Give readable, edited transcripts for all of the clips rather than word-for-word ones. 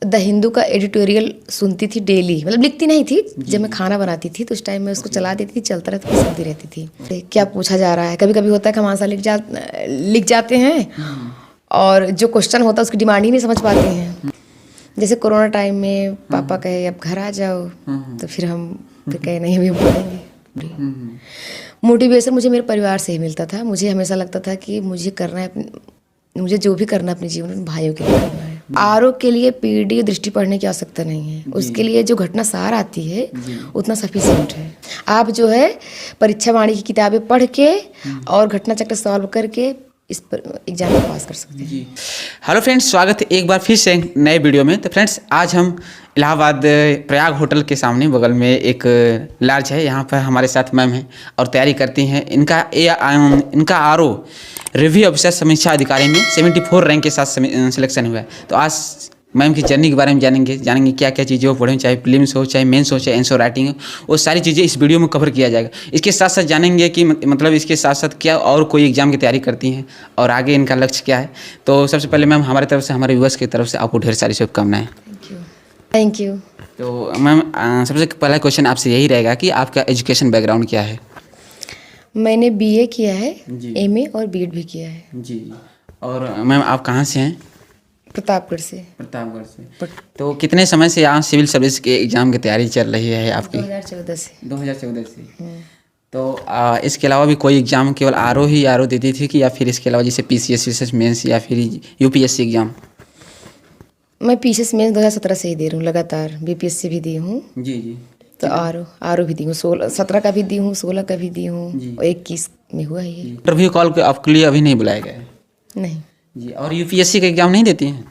The Hindu का editorial सुनती थी डेली, मतलब लिखती नहीं थी, जब मैं खाना बनाती थी तो उस टाइम मैं उसको चला देती थी, चलता रहता था, सुनती रहती थी क्या पूछा जा रहा है। कभी कभी होता है कि हम आंसर लिख जाते हैं और जो क्वेश्चन होता है उसकी डिमांड ही नहीं समझ पाते हैं। जैसे कोरोना टाइम में पापा कहे अब घर आ जाओ, तो फिर हम कहे नहीं अभी हम पढ़ेंगे। मोटिवेशन मुझे मेरे परिवार से ही मिलता था। मुझे हमेशा लगता था कि मुझे जो भी करना है अपने जीवन में भाइयों के लिए करना है। आरओ के लिए पीडी दृष्टि पढ़ने की आवश्यकता नहीं है, उसके लिए जो घटना सार आती है उतना सफिशिएंट है। आप जो है परीक्षा वाणी की किताबें पढ़ के और घटना चक्र सॉल्व करके इस पर एग्जाम में पास कर सकते हैं। हेलो फ्रेंड्स, स्वागत है एक बार फिर से नए वीडियो में। तो फ्रेंड्स, आज हम इलाहाबाद प्रयाग होटल के सामने बगल में एक लॉज है, यहाँ पर हमारे साथ मैम हैं और तैयारी करती हैं। इनका आरओ रिव्यू ऑफिसर समीक्षा अधिकारी में 74 रैंक के साथ सिलेक्शन हुआ है। तो आज मैम की जर्नी के बारे में जानेंगे क्या क्या चीज़ें वो पढ़ें, चाहे प्रीलिम्स हो, चाहे मेंस हो, चाहे आंसर राइटिंग हो, वो सारी चीज़ें इस वीडियो में कवर किया जाएगा। इसके साथ साथ जानेंगे कि मतलब इसके साथ साथ क्या और कोई एग्जाम की तैयारी करती हैं और आगे इनका लक्ष्य क्या है। तो सबसे पहले मैम हमारी तरफ से, हमारे व्यूअर्स की तरफ से आपको ढेर सारी शुभकामनाएं। Thank you. तो मैम सबसे पहला क्वेश्चन आपसे यही रहेगा कि आपका एजुकेशन बैकग्राउंड क्या है? मैंने बीए किया है, एमए और बीएड भी किया है। जी। और मैम आप कहाँ से हैं? प्रतापगढ़ से। प्रतापगढ़ से। तो कितने समय से यहाँ सिविल सर्विस के एग्ज़ाम की तैयारी चल रही है आपकी? 2014 से। 2014 से। तो इसके अलावा भी कोई एग्ज़ाम केवल आरओ देती थी कि या फिर इसके अलावा जैसे पीसीएस मेंस या फिर यूपीएससी एग्ज़ाम? मैं पीसीएस मेंस 2017 से ही दे रही हूँ लगातार, बीपीएससी भी दी हूँ। जी। तो आरओ भी दी हूँ, 17 का भी दी हूँ, 16 का भी दी हूँ और 21 में हुआ है ये। इंटरव्यू कॉल आपके लिए अभी नहीं बुलाया गया है? नहीं जी। और यूपीएससी का एग्ज़ाम नहीं देती हैं?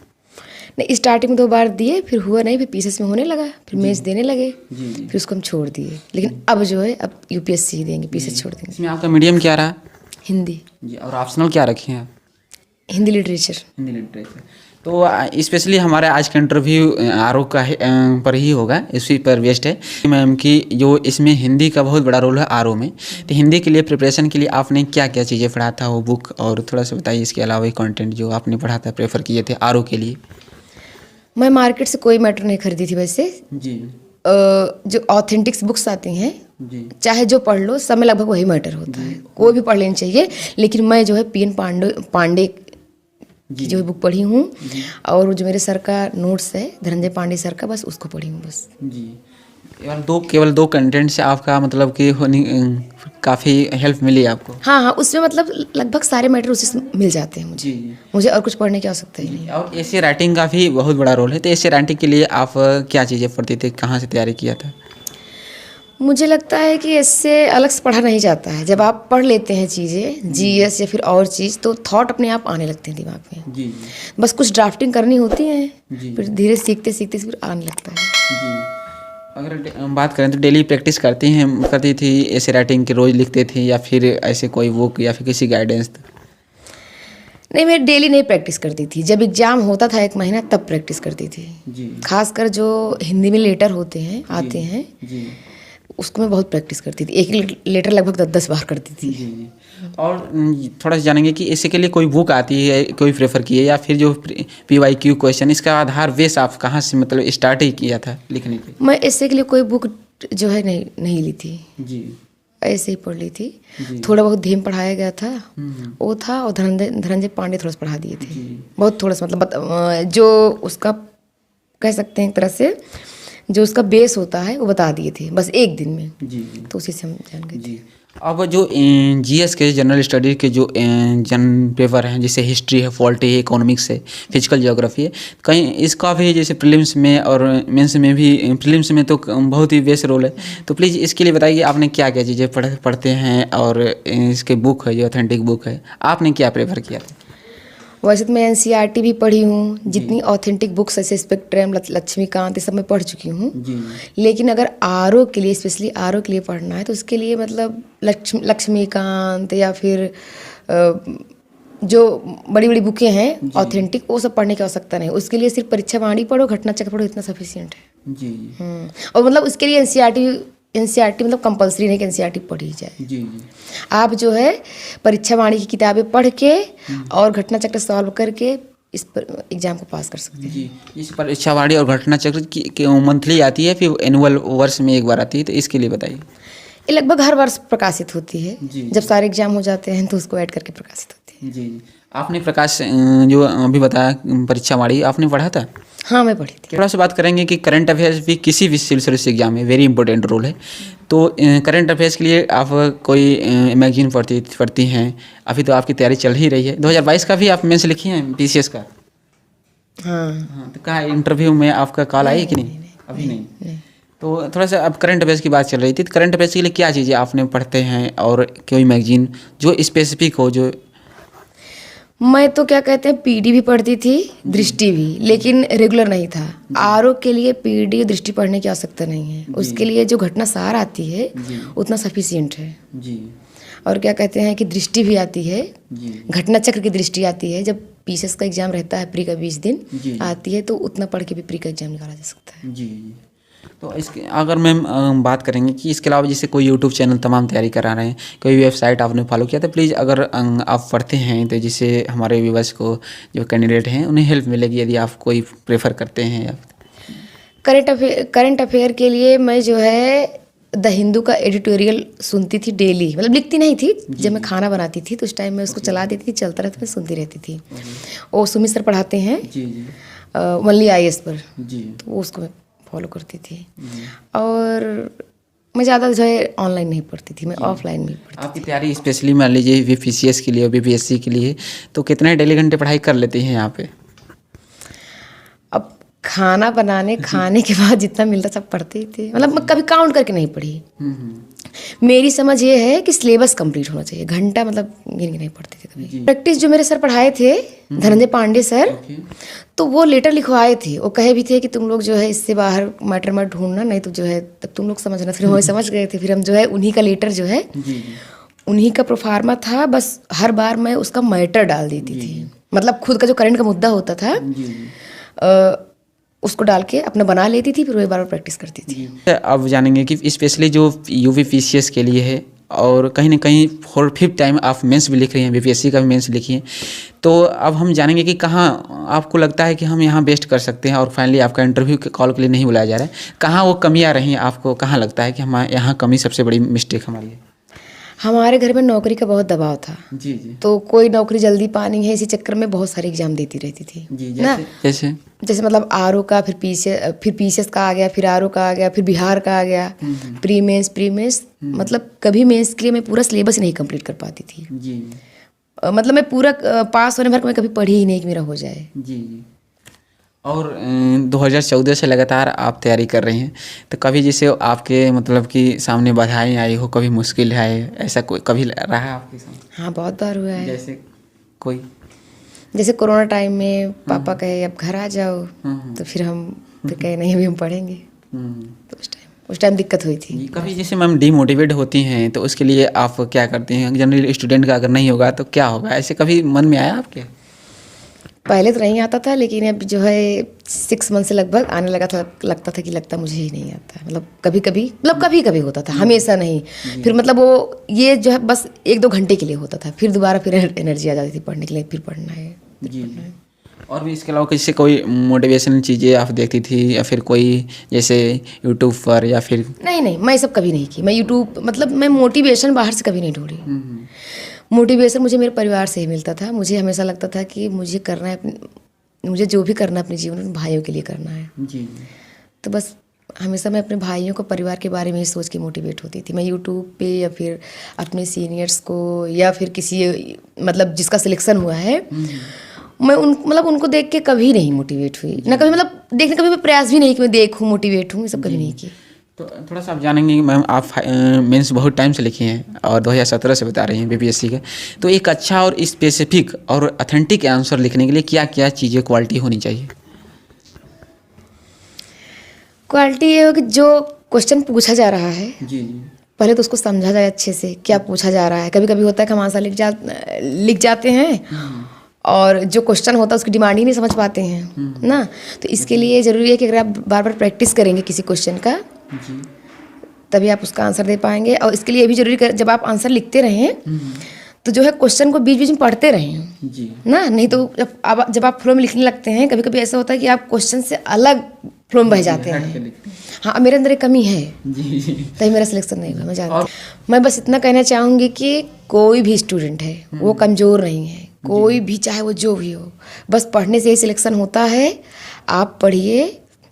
नहीं, स्टार्टिंग में 2 बार दिए, फिर हुआ नहीं, फिर पीसीएस में होने लगा, फिर मेंस देने लगे, फिर उसको हम छोड़ दिए। लेकिन अब जो है अब यूपीएससी देंगे, पीसीएस छोड़ देंगे। इसमें आपका मीडियम क्या रहा? हिंदी। जी। और ऑप्शनल क्या रखे हैं आप? हिंदी लिटरेचर। हिंदी लिटरेचर। तो स्पेशली हमारा आज का इंटरव्यू आरओ का पर ही होगा, इसी पर बेस्ड है मैम कि जो इसमें हिंदी का बहुत बड़ा रोल है आरओ में। तो हिंदी के लिए प्रिपरेशन के लिए आपने क्या क्या चीज़ें पढ़ा था, वो बुक और थोड़ा सा बताइए। इसके अलावा कंटेंट जो आपने पढ़ा था, प्रेफर किए थे आरओ के लिए? मैं मार्केट से कोई मैटर नहीं खरीदी थी वैसे जी। जो ऑथेंटिक्स बुक्स आती हैं जी, चाहे जो पढ़ लो, सब में लगभग वही मैटर होता है, कोई भी पढ़ लेनी चाहिए। लेकिन मैं जो है पीएन पांडे की जो बुक पढ़ी हूँ और जो मेरे सर का नोट्स है धनंजय पांडे सर का, बस उसको पढ़ी हूँ बस। जी। केवल दो कंटेंट से आपका मतलब कि काफ़ी हेल्प मिली आपको? हाँ, उसमें मतलब लगभग सारे मैटर उसी से मिल जाते हैं मुझे और कुछ पढ़ने की आवश्यकता ही नहीं। और ऐसे राइटिंग का भी बहुत बड़ा रोल है, तो ऐसे राइटिंग के लिए आप क्या चीज़ें पढ़ते थे, कहाँ से तैयारी किया था? मुझे लगता है कि इससे अलग से पढ़ा नहीं जाता है। जब आप पढ़ लेते हैं चीज़ें, जीएस या फिर और चीज़, तो थॉट अपने आप आने लगते हैं दिमाग में। जी। बस कुछ ड्राफ्टिंग करनी होती है, फिर धीरे सीखते फिर आने लगता है। जी। अगर बात करें तो डेली प्रैक्टिस करती थी ऐसे राइटिंग की, रोज़ लिखते थे या फिर ऐसे कोई बुक या फिर किसी गाइडेंस? नहीं, मैं डेली नहीं प्रैक्टिस करती थी। जब एग्जाम होता था 1 महीना तब प्रैक्टिस करती थी। खासकर जो हिंदी में लेटर आते हैं उसको मैं बहुत प्रैक्टिस करती थी। एक लेटर लगभग 10 बार करती थी। जी। और थोड़ा सा जानेंगे कि इसके लिए कोई बुक आती है, कोई प्रेफर किए या फिर जो PYQ क्वेश्चन, इसका आधार बेस आप कहाँ से मतलब स्टार्ट ही किया था लिखने के? मैं इससे के लिए कोई बुक जो है नहीं ली थी जी, ऐसे ही पढ़ ली थी। थोड़ा बहुत धेम पढ़ाया गया था, वो था, और धनंजय पांडे थोड़ा सा पढ़ा दिए थे, बहुत थोड़ा सा, मतलब जो उसका कह सकते हैं एक तरह से जो उसका बेस होता है वो बता दिए थे बस 1 दिन में। जी। तो उसी से हम जान गए थे। अब जो जीएस के जनरल स्टडी के जो जन पेपर हैं, जैसे हिस्ट्री है, पॉलिटी है, इकोनॉमिक्स है, फिजिकल ज्योग्राफी है, कहीं इसका भी जैसे प्रीलिम्स में और मेंस में भी, प्रीलिम्स में तो बहुत ही बेस रोल है। तो प्लीज़ इसके लिए बताइए आपने क्या क्या चीज़ें पढ़ते हैं और इसके बुक है जो ऑथेंटिक बुक है, आपने क्या प्रेफर किया था? वैसे तो मैं एनसीईआरटी भी पढ़ी हूँ, जितनी ऑथेंटिक बुक्स ऐसे स्पेक्ट्रम, लक्ष्मीकांत, ये सब मैं पढ़ चुकी हूँ। लेकिन अगर आरओ के लिए, स्पेशली आरओ के लिए पढ़ना है तो उसके लिए मतलब लक्ष्मीकांत या फिर जो बड़ी बड़ी बुकें हैं ऑथेंटिक, वो सब पढ़ने की आवश्यकता नहीं। उसके लिए सिर्फ परीक्षा वाणी पढ़ो, घटना चक्र पढ़ो, इतना सफिशिएंट है। जी। और मतलब उसके लिए एनसीईआरटी मतलब कंपलसरी नहीं कि एनसीईआरटी पढ़ी जाए। जी। आप जो है परीक्षा वाणी की किताबें पढ़ के और घटना चक्र सॉल्व करके इस पर एग्ज़ाम को पास कर सकते हैं। जी, इस परीक्षावाणी और घटना चक्र की मंथली आती है, फिर एनुअल वर्ष में एक बार आती है, तो इसके लिए बताइए। ये लगभग हर वर्ष प्रकाशित होती है। जी। जब सारे एग्जाम हो जाते हैं तो उसको ऐड करके प्रकाशित होती है। जी जी, आपने प्रकाश जो अभी बताया परीक्षावाणी आपने पढ़ा था? हाँ, मैं पढ़ी थी। थोड़ा सा बात करेंगे कि करंट अफेयर्स भी किसी भी सिविल सर्विस एग्जाम में वेरी इंपॉर्टेंट रोल है। तो करंट अफेयर्स के लिए आप कोई मैगजीन पढ़ती हैं? अभी तो आपकी तैयारी चल ही रही है। 2022 का भी आप मेंस लिखी हैं पीसीएस का? हाँ, तो कहा इंटरव्यू में आपका कॉल आई कि नहीं? अभी नहीं। तो थोड़ा सा अब करंट अफेयर्स की बात चल रही थी, तो करंट अफेयर्स के लिए क्या चीज़ें आपने पढ़ते हैं और कोई मैगजीन जो स्पेसिफिक हो? जो मैं तो क्या कहते हैं पीडी भी पढ़ती थी, दृष्टि भी, लेकिन रेगुलर नहीं था। आरओ के लिए पीडी दृष्टि पढ़ने की आवश्यकता नहीं है। उसके लिए जो घटना सार आती है उतना सफिशिएंट है। जी। और क्या कहते हैं कि दृष्टि भी आती है, जी। घटना चक्र की दृष्टि आती है। जब पीसीएस का एग्जाम रहता है प्री का 20 दिन आती है, तो उतना पढ़ के भी प्री का एग्जाम निकाला जा सकता है। जी। तो इसके अगर मैम बात करेंगे कि इसके अलावा जैसे कोई यूट्यूब चैनल तमाम तैयारी करा रहे हैं, कोई वेबसाइट आपने फॉलो किया, तो प्लीज़ अगर आप पढ़ते हैं तो जिससे हमारे व्यूअर्स को जो कैंडिडेट हैं उन्हें हेल्प मिलेगी, यदि आप कोई प्रेफर करते हैं या करंट अफेयर के लिए मैं जो है द हिंदू का एडिटोरियल सुनती थी डेली। मतलब लिखती नहीं थी, जब मैं खाना बनाती थी तो उस टाइम मैं उसको चला देती थी, चलता रहता, मैं सुनती रहती थी। वो सुमित सर पढ़ाते हैं ओनली IAS पर, तो वो उसको मैं फॉलो करती थी। और मैं ज़्यादा जो है ऑनलाइन नहीं पढ़ती थी, मैं ऑफलाइन भी पढ़ती थी। आपकी तैयारी स्पेशली मान लीजिए VPCS के लिए और BPSC के लिए, तो कितने डेली घंटे पढ़ाई कर लेती हैं यहाँ पे? अब खाना खाने के बाद जितना मिलता सब पढ़ते ही थे। मतलब मैं कभी काउंट करके नहीं पढ़ी। मेरी समझ ये है कि सिलेबस कंप्लीट होना चाहिए। घंटा मतलब गिन के नहीं पढ़ते थे कभी। प्रैक्टिस जो मेरे सर पढ़ाए थे, धनंजय पांडे सर, तो वो लेटर लिखवाए थे। वो कहे भी थे कि तुम लोग जो है इससे बाहर मैटर मत ढूंढना, नहीं तो जो है तब तुम लोग समझना। फिर हम समझ गए थे। फिर हम जो है उन्हीं का लेटर जो है उन्हीं का प्रोफार्मा था, बस हर बार मैं उसका मैटर डाल देती थी। मतलब खुद का जो करंट का मुद्दा होता था उसको डाल के अपना बना लेती थी, फिर वही बार बार प्रैक्टिस करती थी। अब जानेंगे कि स्पेशली जो UPPCS के लिए है, और कहीं ना कहीं 4-5 टाइम आप मेंस भी लिख रही हैं, BPSC का भी मेंस लिखी हैं, तो अब हम जानेंगे कि कहाँ आपको लगता है कि हम यहाँ बेस्ट कर सकते हैं और फाइनली आपका इंटरव्यू के कॉल के लिए नहीं बुलाया जा रहा है, कहाँ वो कमियाँ रही हैं? आपको कहाँ लगता है कि हमारे यहाँ कमी सबसे बड़ी मिस्टेक हमारी है? हमारे घर में नौकरी का बहुत दबाव था। जी। तो कोई नौकरी जल्दी पानी है, इसी चक्कर में बहुत सारे एग्जाम देती रहती थी। जी, जैसे मतलब आरओ का, फिर पीसीएस का आ गया, फिर आरओ का आ गया, फिर बिहार का आ गया, प्री मेंस। मतलब कभी मेंस के लिए मैं पूरा सिलेबस नहीं कंप्लीट कर पाती थी। जी। मतलब मैं पूरा पास होने भर मैं कभी पढ़ी ही नहीं कि मेरा हो जाए। जी। और 2014 से लगातार आप तैयारी कर रही हैं, तो कभी जैसे आपके मतलब कि सामने बाधाएं आई हो, कभी मुश्किल है, ऐसा कोई कभी रहा है आपके सामने? हाँ, बहुत बार हुआ है। जैसे कोरोना टाइम में पापा कहे अब घर आ जाओ, तो फिर हम कहे नहीं अभी हम पढ़ेंगे। तो उस टाइम दिक्कत हुई थी। कभी जैसे मैम डीमोटिवेट होती हैं, तो उसके लिए आप क्या करती हैं? जनरली स्टूडेंट का अगर नहीं होगा तो क्या होगा, ऐसे कभी मन में आया आपके? पहले तो नहीं आता था, लेकिन अब जो है 6 मंथ से लगभग आने लगा था। लगता मुझे ही नहीं आता। मतलब कभी कभी होता था, हमेशा नहीं। फिर मतलब वो ये जो है बस 1-2 घंटे के लिए होता था, फिर दोबारा फिर एनर्जी आ जाती थी पढ़ने के लिए, फिर पढ़ना है। और भी इसके अलावा किसी कोई मोटिवेशनल चीज़ें आप देखती थी, या फिर कोई जैसे यूट्यूब पर, या फिर? नहीं, मैं सब कभी नहीं की। मैं यूट्यूब मतलब मैं मोटिवेशन बाहर से कभी नहीं ढूंढी। मोटिवेशन मुझे मेरे परिवार से ही मिलता था। मुझे हमेशा लगता था कि मुझे करना है, मुझे जो भी करना है अपने जीवन में भाइयों के लिए करना है। जी। तो बस हमेशा मैं अपने भाइयों को, परिवार के बारे में ही सोच के मोटिवेट होती थी। मैं यूट्यूब पे या फिर अपने सीनियर्स को या फिर किसी मतलब जिसका सिलेक्शन हुआ है, मैं उनको देख के कभी नहीं मोटिवेट हुई। ना कभी मतलब देखने कभी मैं प्रयास भी नहीं कि मैं देखूँ, मोटिवेट हूँ, ये सब कभी नहीं की। तो थोड़ा सा आप जानेंगे मैम, आप मेंस बहुत टाइम से लिखी हैं और 2017 से बता रही हैं BPSC का, तो एक अच्छा और स्पेसिफिक और ऑथेंटिक आंसर लिखने के लिए क्या क्या चीज़ें क्वालिटी होनी चाहिए? क्वालिटी ये हो कि जो क्वेश्चन पूछा जा रहा है, जी, पहले तो उसको समझा जाए अच्छे से, क्या पूछा जा रहा है। कभी कभी होता है कि हम आंसर लिख जाते हैं और जो क्वेश्चन होता है उसकी डिमांड ही नहीं समझ पाते हैं ना। तो इसके लिए ज़रूरी है कि अगर आप बार बार प्रैक्टिस करेंगे किसी क्वेश्चन का, तभी आप उसका आंसर दे पाएंगे। और इसके लिए ये भी जरूरी जब आप आंसर लिखते रहें तो जो है क्वेश्चन को बीच बीच में पढ़ते रहें जी ना, नहीं तो जब आप फ्लो में लिखने लगते हैं, कभी कभी ऐसा होता है कि आप क्वेश्चन से अलग फ्लो में बह जाते हैं। हाँ, मेरे अंदर एक कमी है, जी जी तभी मेरा सिलेक्शन नहीं हुआ, मैं जानती हूँ। मैं बस इतना कहना चाहूँगी कि कोई भी स्टूडेंट है वो कमज़ोर नहीं है, कोई भी, चाहे वो जो भी हो, बस पढ़ने से ही सिलेक्शन होता है। आप पढ़िए,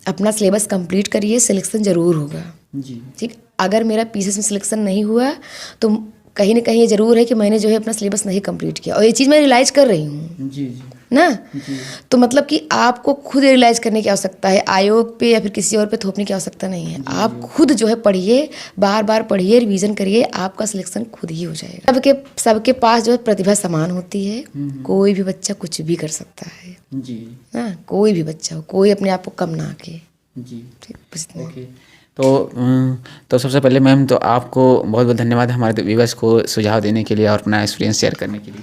अपना सिलेबस कंप्लीट करिए, सिलेक्शन ज़रूर होगा। जी ठीक, अगर मेरा पीसीएस में सिलेक्शन नहीं हुआ तो कहीं ना कहीं ये ज़रूर है कि मैंने जो है अपना सिलेबस नहीं कंप्लीट किया, और ये चीज़ मैं रियलाइज़ कर रही हूँ जी जी ना। जी तो मतलब कि आपको खुद रियलाइज़ करने की आवश्यकता है, आयोग पे या फिर किसी और पे थोपने की आवश्यकता नहीं है। आप खुद जो है पढ़िए, बार बार पढ़िए, रिवीजन करिए, आपका सिलेक्शन खुद ही हो जाएगा। सबके पास जो है प्रतिभा समान होती है, कोई भी बच्चा कुछ भी कर सकता है जी ना, कोई भी बच्चा हो, कोई अपने आप को कम ना आके। जी ठीक, बस इतना। ओके। तो सबसे पहले मैम तो आपको बहुत बहुत धन्यवाद हमारे व्यूअर्स को सुझाव देने के लिए और अपना एक्सपीरियंस शेयर करने के लिए।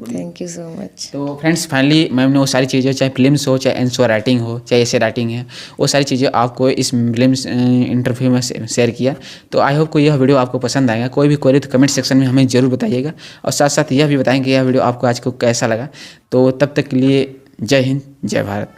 Thank you so much. तो फ्रेंड्स फाइनली मैम ने वो सारी चीज़ें, चाहे फिल्म्स हो, चाहे आंसर राइटिंग हो, चाहे ऐसे राइटिंग है, वो सारी चीज़ें आपको इस फिल्म्स इंटरव्यू में शेयर किया। तो आई होप को यह वीडियो आपको पसंद आएगा। कोई भी क्वेरी तो कमेंट सेक्शन में हमें ज़रूर बताइएगा, और साथ साथ यह भी बताएंगे यह वीडियो आपको आज को कैसा लगा। तो तब तक के लिए जय हिंद, जय भारत।